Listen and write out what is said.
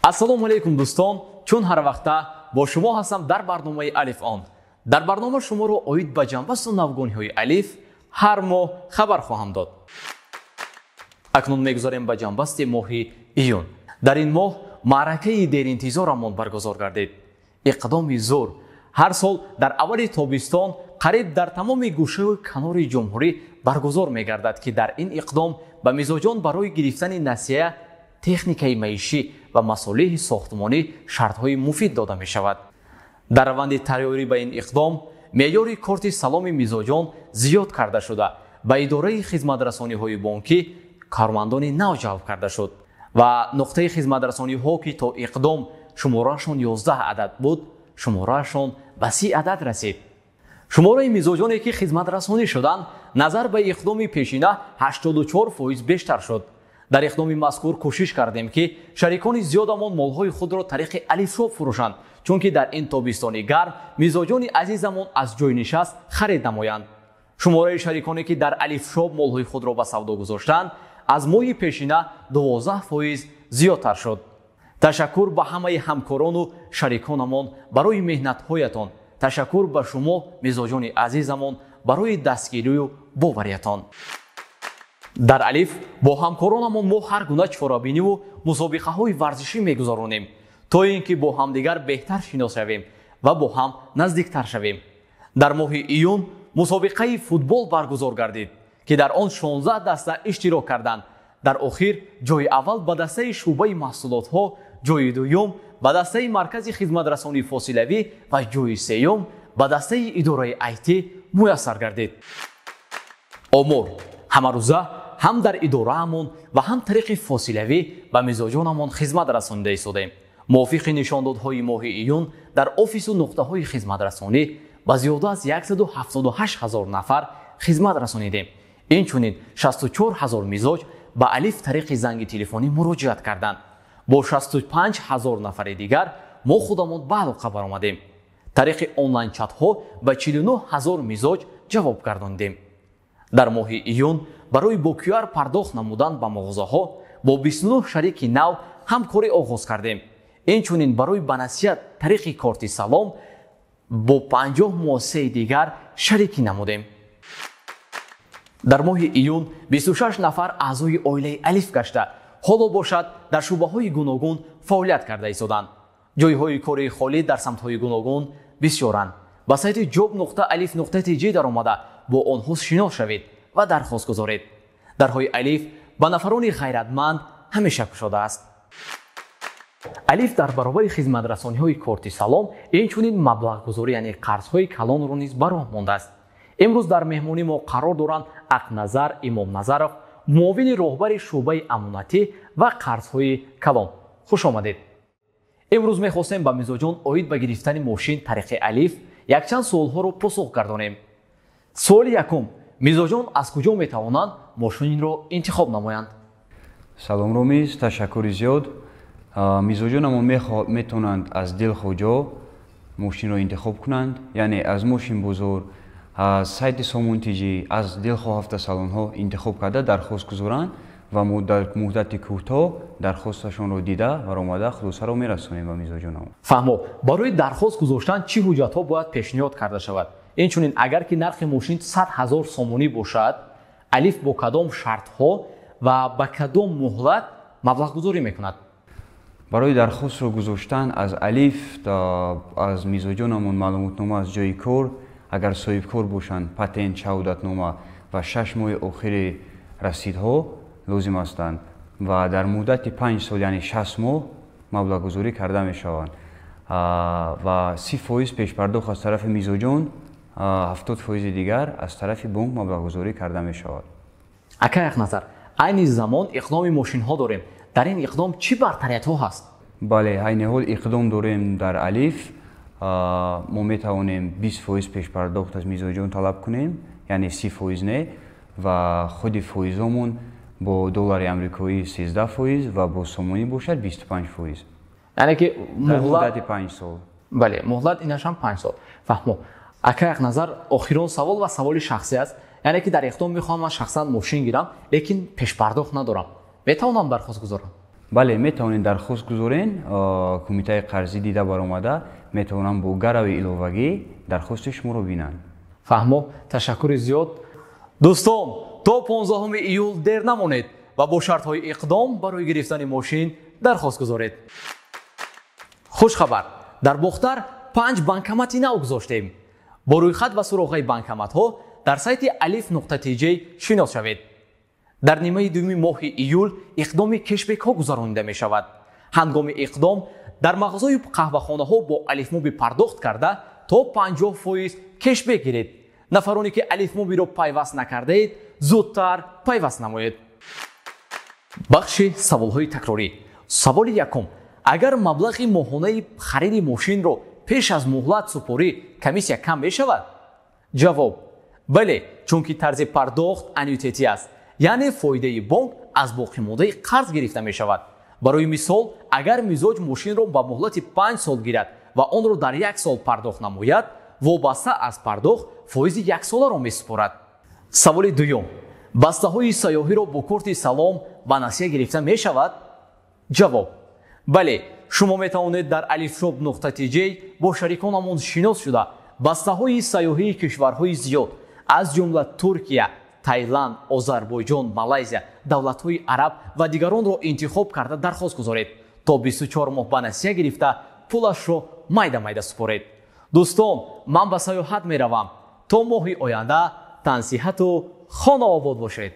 ассалому алайкум дӯстон, чун ҳар вақта бо шумо ҳастам дар барномаи Алиф Он. дар барнома шуморо оид ба ҷанбасту навгониҳои алиф ҳар моҳ хабар хоҳам дод. акнун мегузарем ба ҷанбасти моҳи июн. дар ин моҳ маъракаи деринтизорамон баргузор гардид. иқдоми зур. ҳар сол дар аввали тобистон қариб дар тамоми гӯшаҳои канори ҷумҳурӣ баргузор мегардад ки дар ин иқдом ба мизоҷон барои гирифтани насия техникаи маишӣ ва масолиҳи сохтмонӣ шартҳои муфид дода мешавад. дар раванди тайёрӣ ба ин иқдом меъёри корти саломи мизоҷон зиёд карда шуда ба идораи хизматрасониҳои бонкӣ кармандони нав ҷалб карда шуд ва нуқтаи хизматрасониҳо ки то иқдом шумораашон 11 адад буд, шумораашон ба 30 адад расид. шумораи мизоҷоне ки хизматрасонӣ шуданд назар ба иқдоми пешина 84% бештар шуд. дар иқдоми мазкур кӯшиш кардем ки шарикони зиёдамон молҳои худро тариқи алифшоп фурӯшанд, чунки дар ин тобистони гарм мизоҷони азизамон аз ҷойнишаст харид намоянд. шумораи шариконе ки дар алифшоп молҳои худро ба савдо гузоштанд аз моҳи пешина 12% зиёдтар шуд. ташаккур ба ҳамаи ҳамкорону шариконамон барои меҳнатҳоятон. ташаккур ба шумо мизоҷони азизамон барои дастгирию бовариятон. дар алиф бо ҳамкоронамон мо ҳар гуна чорабиниву мусобиқаҳои варзишӣ мегузаронем то ин ки бо ҳамдигар беҳтар шинос шавем ва бо ҳам наздиктар шавем. дар моҳи июн мусобиқаи футбол баргузор гардид ки дар он 16 даста иштирок карданд. дар охир ҷои аввал ба дастаи шӯъбаи маҳсулотҳо, ҷои дуюм ба дастаи маркази хизматрасонии фосилавӣ ва ҷои сеюм ба дастаи идораи IT муяссар гардид. омур ҳамарӯза ҳам дар идораамон ва ҳам тариқи фосилавӣ ба мизоҷонамон хизмат расонида истодем. мувофиқи нишондодҳои моҳи июн дар офису нуқтаҳои хизматрасонӣ ба зиёда аз 178 000 нафар хизмат расонидем. инчунин 64 000 мизоҷ ба алиф тариқи занги телефонӣ муроҷиат карданд. бо 65 000 нафари дигар мо худамон ба алоқа баромадем. тариқи онлайн чатҳо ба 49 000 мизоҷ ҷавоб гардонидем. дар моҳи июн барои бо QR пардохт намудан ба мағозаҳо бо 29 шарики нав ҳамкорӣ оғоз кардем. инчунин барои ба насиҳат тариқи корти салом бо 50 муассисаи дигар шарикӣ намудем. дар моҳи июн 26 нафар аъзои оилаи алиф гашта ҳоло бошад дар шӯъбаҳои гуногун фаъолият карда истоданд. ҷойҳои кори холӣ дар самтҳои гуногун бисёранд. ба сайти job.alif.tg даромада бо онҳо шинос шавед ва дархост гузоред. дарҳои алиф ба нафарони ғайратманд ҳамеша кушода аст. алиф дар баробари хизматрасониҳои корти салом инчунин маблағгузорӣ яъне қарзҳои калонро низ ба роҳ мондааст. имрӯз дар меҳмонӣ мо қарор доранд Ақназар Имомназаров, муовини роҳбари шӯъбаи амонатӣ ва қарзҳои калон. хуш омадед. имрӯз мехостем ба мизоҷон оид ба гирифтани мошин тариқи алиф якчанд суолҳоро посух гардонем. суоли якум: мизоҷон аз куҷо метавонанд мошинро интихоб намоянд? салом Ромиз, ташаккури зиёд. мизоҷонамон метавонанд аз дилхоҳ мошинро интихоб кунанд, яъне аз мошин бозор, аз сайти сомонтиҷӣ, аз дилхоҳ автосалонҳо интихоб карда дархост гузоранд ва мо дар муддати кӯтоҳ дархосташонро дида баромада хулосаро мерасонем ба мизоҷонамон. фаҳмо, барои дархост гузоштан чӣ ҳуҷҷатҳо бояд пешниҳод карда шавад? инчунин агар ки нархи мошин 100 000 сомонӣ бошад, алиф бо кадом шартҳо ва ба кадом муҳлат маблағгузорӣ мекунад? барои дархостро гузоштан аз алиф аз мизоҷонамон маълумотнома аз ҷои кор, агар соҳибкор бошанд, патент, шаҳодатнома ва 6 моҳи охири расидҳо лозим ҳастанд ва дар муддати 5 сол яъне 60 моҳ маблағгузорӣ карда мешаванд ва 30% пешпардохт аз тарафи мизоҷон, 70% дигар аз тарафи бонк маблағгузорӣ карда мешавад. акай Ақназар, айни замон иқдоми мошинҳо дорем. дар ин иқдом чӣ бартариятҳо ҳаст? бале, айни ҳол иқдом дорем дар алиф. мо метавонем 20% пешпардохт аз мизоҷон талаб кунем, яъне 30% не, ва худи фоизомон бо доллари амрикоӣ 13% ва бо сомонӣ бошад 25%. яъне ки муддати 5 сол. бале, муҳлат инашам 5 сол. фаҳмо. акай Ақназар, охирон савол ва саволи шахсӣ аст. یعنی که در اقدام میخوام من شخصا ماشین گیرم لیکن پیش پرداخت ندارم، میتونم درخواست گذارم؟ بله میتونین درخواست گذارین. کمیته قرضی دیده برآمده میتونن با گروه الوهگی درخواست شما رو بینن. فهمو، تشکر زیاد. دوستان تا 15 ایول دیر نمانید و با شرط های اقدام برای گرفتن ماشین درخواست گذارید. خوش خبر، در بختر 5 بانکомати نو گذاشتیم. با رویخط و سراغ بانکомат ها در سایت alif.tj شناس شوید. در نیمه دوم ماه ایول اقدام کشبک ها گذرانیده می شود. هنگام اقدام در مغازه قهوه‌خانه ها با الف موبی پرداخت کرده تا 50% کشبک گیرید. نفرانی که الف موبی را پیوست نکرده اید زودتر پیوست نمایید. بخش سوال های تکراری. سوال یکم، اگر مبلغ ماهانه خرید ماشین را پیش از مهلت سپاری کمیسیا کم می شود؟ جواب: بله، چون که طرز پرداخت انویتیتی است، یعنی فایده بانک از باقی مانده قرض گرفته می شود. برای مثال اگر مزاج ماشین را با مهلت 5 سال گیرد و آن را در 1 سال پرداخت نماید، وابسته از پرداخت فایز 1 ساله را می سپارد. سوال دوم، بسته های سیاحی را با کارت سلام به نسیه گرفته می شود؟ جواب: بله، شما می توانید در alifshop.tj با شریکانمان شناس شده بسته های سیاحی کشورهای زیاد از جمله ترکیه، تایلند، آذربایجان، مالایزیا، دولت‌های عرب و دیگران را انتخاب کرده درخواست گذارید تا 24 ماه به نسیه گرفته پولش را майда سپارید. دوستان، من به سیاحت می روم. تا ماه آینده تن صحت و خانه آباد باشید.